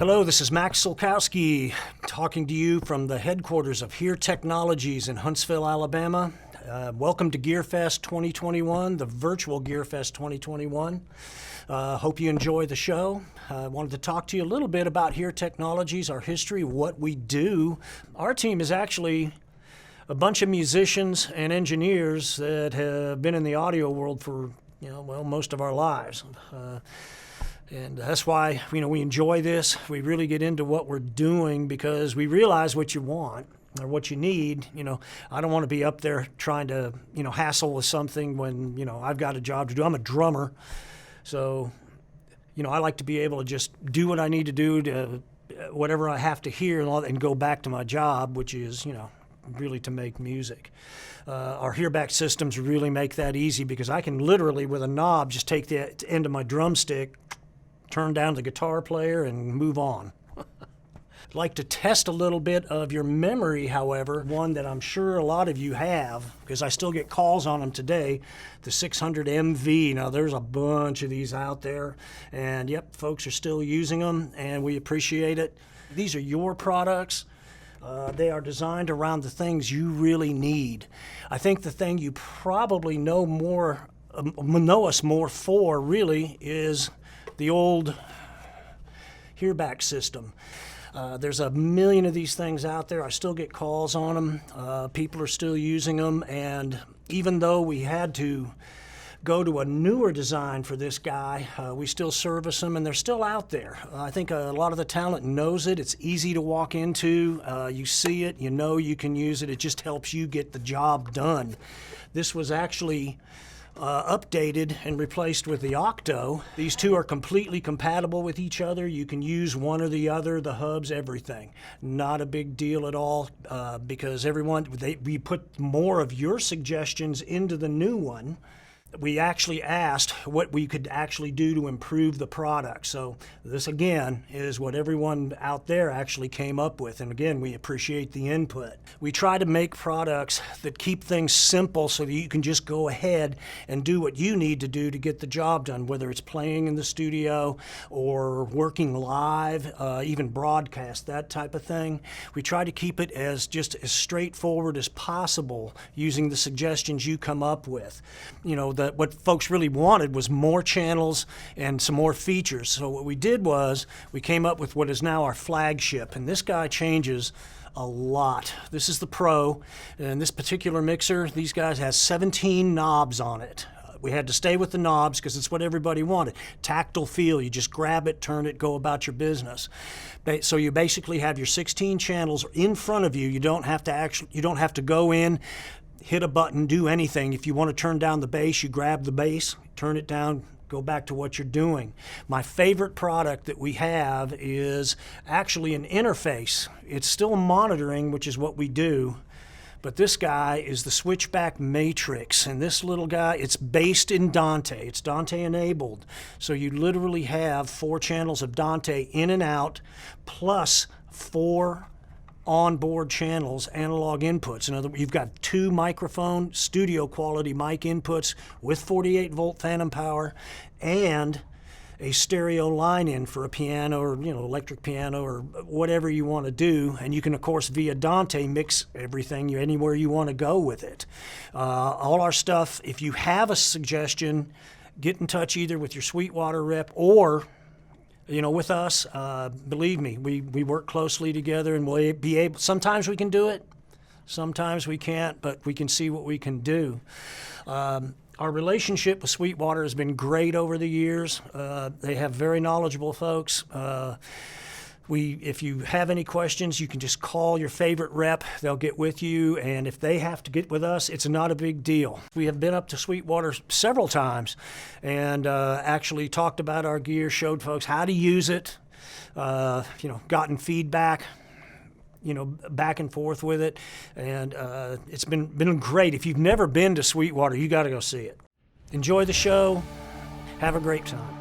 Hello, this is Max Solkowski talking to you from the headquarters of Here Technologies in Huntsville, Alabama. Welcome to GearFest 2021, the virtual GearFest 2021. Hope you enjoy the show. I wanted to talk to you a little bit about Here Technologies, our history, what we do. Our team is actually a bunch of musicians and engineers that have been in the audio world for, most of our lives. And that's why, we enjoy this. We really get into what we're doing because we realize what you want or what you need. I don't want to be up there trying to, hassle with something when, I've got a job to do. I'm a drummer. So, I like to be able to just do what I need to do to whatever I have to hear and go back to my job, which is, really to make music. Our hearback systems really make that easy because I can literally, with a knob, just take the end of my drumstick, turn down the guitar player, and move on. I'd like to test a little bit of your memory, however, one that I'm sure a lot of you have, because I still get calls on them today, the 600 MV. Now, there's a bunch of these out there, and yep, folks are still using them, and we appreciate it. These are your products. They are designed around the things you really need. I think the thing you probably know us more for, really, is the old hearback system. There's a million of these things out there. I still get calls on them. People are still using them, and even though we had to go to a newer design for this guy, we still service them, and they're still out there. I think a lot of the talent knows it. It's easy to walk into. You see it, you can use it. It just helps you get the job done. This was actually updated and replaced with the Octo. These two are completely compatible with each other. You can use one or the other, the hubs, everything. Not a big deal at all because we put more of your suggestions into the new one. We actually asked what we could actually do to improve the product. So this, again, is what everyone out there actually came up with. And again, we appreciate the input. We try to make products that keep things simple so that you can just go ahead and do what you need to do to get the job done, whether it's playing in the studio or working live, even broadcast, that type of thing. We try to keep it as straightforward as possible using the suggestions you come up with. What folks really wanted was more channels and some more features. So what we did was we came up with what is now our flagship, and this guy changes a lot. This is the Pro, and this particular mixer, these guys has 17 knobs on it. We had to stay with the knobs because it's what everybody wanted. Tactile feel, you just grab it, turn it, go about your business. So you basically have your 16 channels in front of you. You don't have to go in, hit a button, do anything. If you want to turn down the bass, you grab the bass, turn it down, go back to what you're doing. My favorite product that we have is actually an interface. It's still monitoring, which is what we do, but this guy is the Switchback Matrix, and this little guy, it's based in Dante. It's Dante enabled. So you literally have 4 channels of Dante in and out, plus 4 onboard channels, analog inputs. In other words, you've got 2 microphone, studio quality mic inputs with 48 volt phantom power and a stereo line in for a piano or electric piano or whatever you want to do. And you can, of course, via Dante mix everything anywhere you want to go with it. All our stuff, if you have a suggestion, get in touch either with your Sweetwater rep or with us. Believe me, we work closely together, and we'll be able. Sometimes we can do it, sometimes we can't, but we can see what we can do. Our relationship with Sweetwater has been great over the years. They have very knowledgeable folks. If you have any questions, you can just call your favorite rep. They'll get with you, and if they have to get with us, it's not a big deal. We have been up to Sweetwater several times and actually talked about our gear, showed folks how to use it, gotten feedback, back and forth with it, and it's been great. If you've never been to Sweetwater, you got to go see it. Enjoy the show. Have a great time.